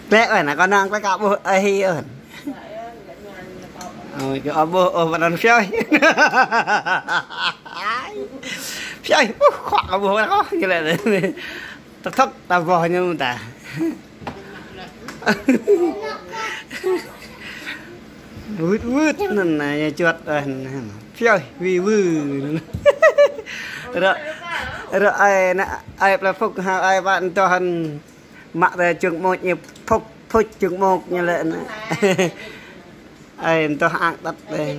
Lẹ ơi là con đang có cả bố ấy ơi. Ôi cái bố mà nó chơi. Chơi khoác bố nó có như là tắc thắc ta vò như ta. Vứt nên là chuột chơi vì rồi ai là phục ai bạn cho hắn mặc ra trường một nhịp phục trường một như lệ ai cho ăn đặt đây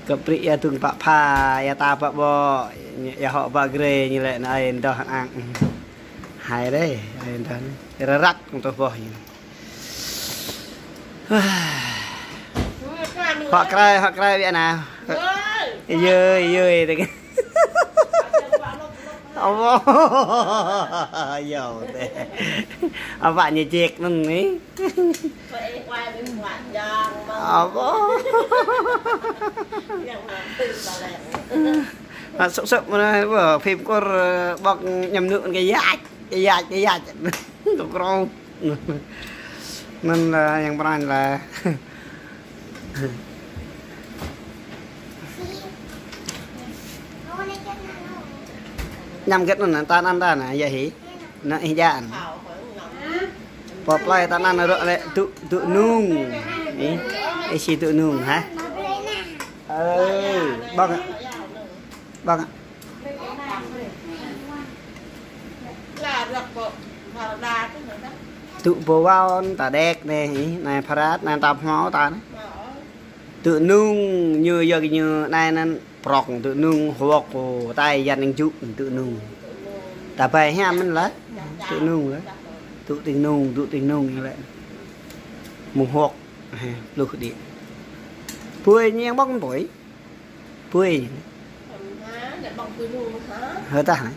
cặp rịa từng bạ pha ya ta bạ bò ya họ bạ gre như lệ ai cho ăn hay đấy ai cho rắc con tôi bò họ cray vậy nào dơi thì ông giàu thế ông bạn như chiếc nó nghĩ sốc mà vừa phim có bọc nhầm nượng cái dạch tụi con nên là những bạn là nhằm kết nó tan ăn ra nè vậy hỉ nó hình dạng bọc lại tan ăn rồi lại tụ nung ấy chỉ tụ nung hả băng ạ tụ bồ bao ta đét này parat này tập máu ta tụ nung như giờ như này nên prok tự nung hoặc của tay dàn anh chú tự nung ta phải ham mình lấy tự nung đấy tự tình nung như vậy mùng hoặc lục điện pui nhiên bóc tuổi pui hơi ta hả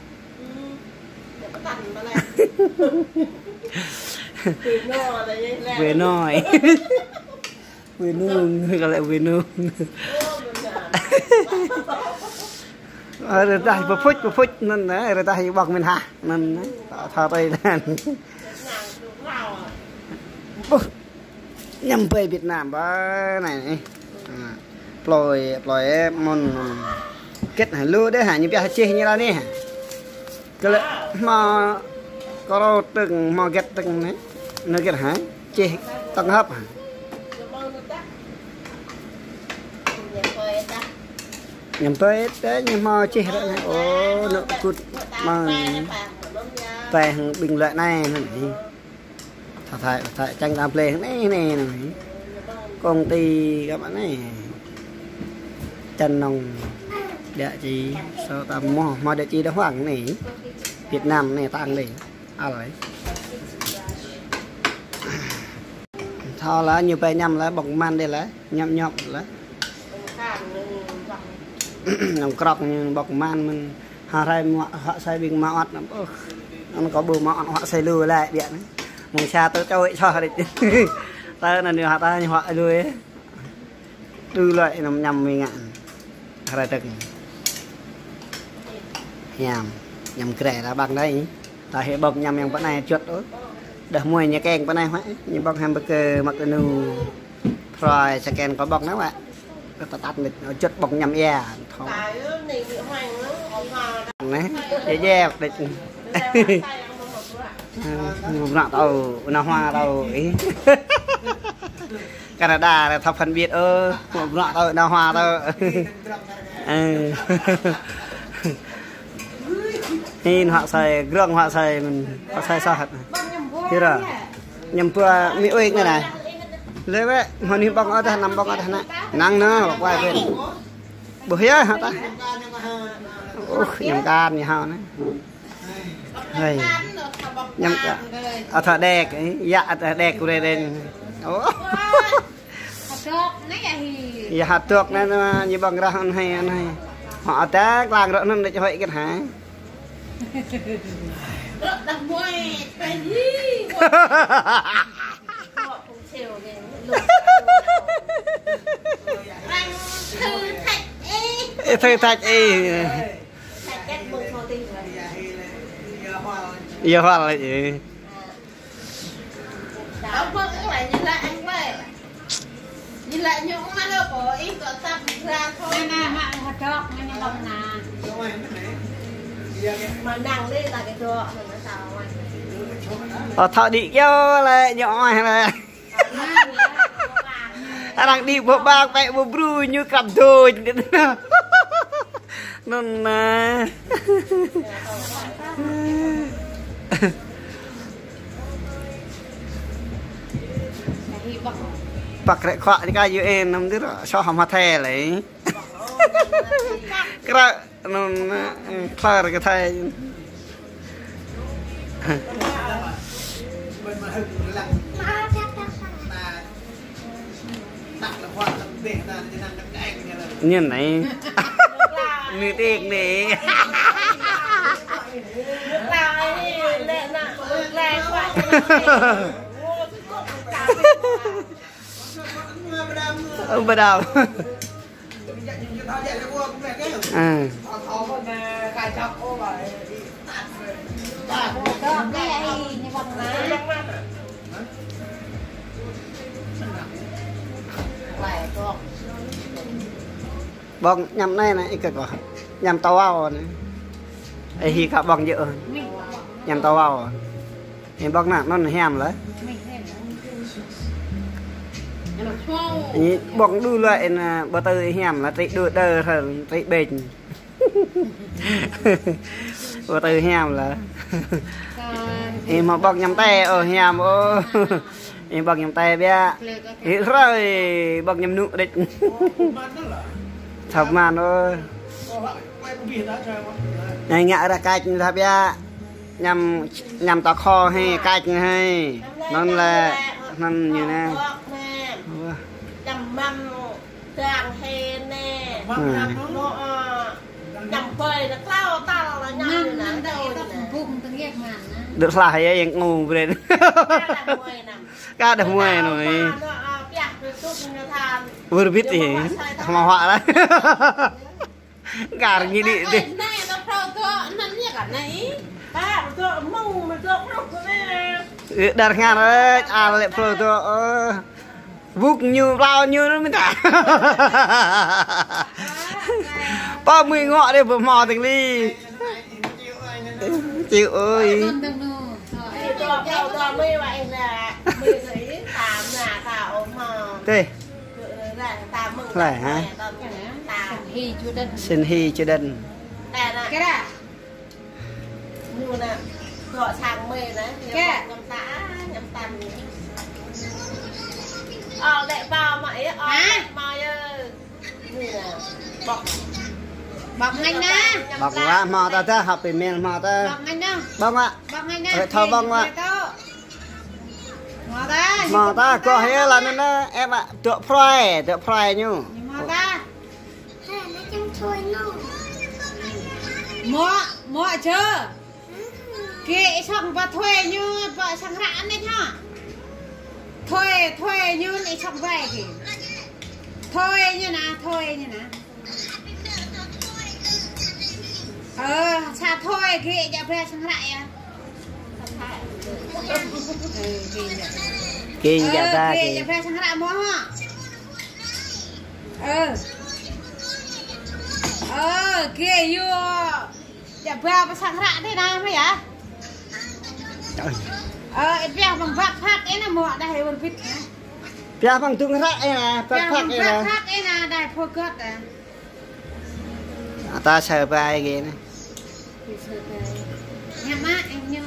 về nồi về nung gọi lại về nung rồi ta phải phút nên rồi ta hay bọc mình ha nên thao tay lên nhâm về Việt Nam ba này ploi môn kết hả lúa đấy hả như bây giờ như là nè cái lại mà có từng mà kết từng đấy nó kết hả chê tăng hấp hả nhầm tới đấy nhưng mà chỉ là ô nợ cút mà về bình luận này thải tranh làm play này công ty các bạn này chân nòng địa chỉ sao ta mò địa chỉ đó hoảng này Việt Nam này tăng này đấy thao lá như vậy nhầm lá bọc man đây lá nhậm lá làm cọc bọc man mình họ sai bình mạo nó có bù mạo họ xây lừa lại điện mùng xa tới cho ấy cho đấy ta là điều họ ta họ lừa tư loại nằm nhầm mình ngạn ra từng nhầm kẻ là bằng đây ta hệ bọc nhầm nhầm cái này chuột đó đợt mùi nhà ken cái này hoãn như bọc hamburger mặc nu rồi scan có bọc đó bạn ta tắt lịch nó chất bọc nhầm e thôi này dễ địch nọ tàu nó hoa tàu ý Canada là thập phân biệt nọ tàu nó hoa tàu nhìn họ xài gương họ xài mình họ xài sao hạt thế rồi nhầm vừa mỹ uy cái này lấy vậy mà đi bong ở đây nằm bong ở đây này năng nữa quay bên bữa á hả ta nhầm can như hao đấy nhầm cả ở thợ đè cái dạ thợ đè của đây đây dạ hạt tuộc nên như bằng ra hay họ té làng rỡ nên để cho vậy cái hả thử thách Yêu hoa là gì? Ông Phương cũng lại nhìn lại anh vậy. Nhìn lại những mắt đâu có ít có tập ra thôi. Nè mạng hạt trọc, nè bông nà. Mà nặng đi là cái chỗ mình nó sao anh. Thọ đi kêu là nhỏ hay là đang đi bộ bạc mẹ bộ bru như cầm thôi. Nên bạc lại khoa đi cái UN năm đứa cho hầm the lấy cái nó phá cái thay như này như tiếc này ông bà đào bong nhầm này này cái có nhầm tàu ao này ấy hi cả bong dựa nhầm tàu ao thì bong nè nó hèm đấy bong đu lại là bờ tơi hèm là tị đu đơ thôi tị bền bờ tơi hèm là em mà bong nhầm tay ở hèm ô em bong nhầm tay bia hiểu rồi bong nhầm nụ đấy thật mà nó này ngã ra cài thật bia nhầm tao kho hay cài hay nó là nó như này chầm măng tràng hè nè chầm phơi là cao tao là nhau là đâu được là hay em ngu về đây cá được mùi rồi vừa biết gì mà họa đấy gà như đi đi đặt ngang đấy lại phơi tôi vút như bao nhiêu nó mới thả 30 ngọ đây vừa mò từng ly chịu ơi thế lại hả xin hi chưa đần cái này mua nè gọi sang mê đấy cái nhắm tá nhắm tàn để vào mày mày bọc bọc anh nè bọc quá mò ta thế học về miền mò ta bọc anh nè bông ạ bọc anh nè thôi bông ạ mò ta có hết là nên đó em ạ tựa phai nhú mò ta mua chưa kệ xong và thuê như vợ sang rãn đấy hả thuê như này xong về thì thuê như nào sao thuê kệ dạ về sang lại à kinh dạ ra kệ dạ về sang lại mua hả kệ như dạ về sang lại thế nào mấy ạ em bia bằng vắt phát ấy là mọ đây còn vịt bia bằng tung rác ấy nè phát ấy là đây phô cất à ta sờ vai ghê này nhà má anh nhớ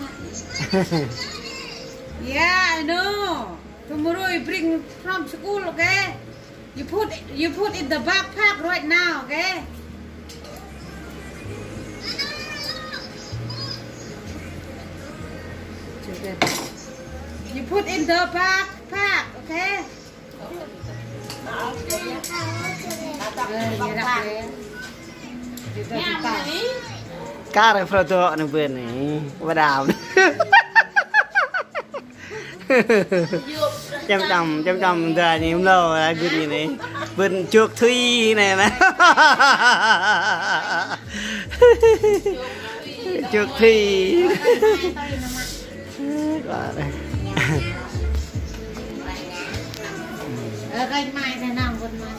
yeah I know tomorrow bring from school okay you put in the backpack right now okay you put in the backpack okay cá này phơi tôi nó vườn này và đào chăm giờ nhiều lâu là vườn như này vườn chuột thủy này mà trước thi đó đây Cái mai thế nào con mai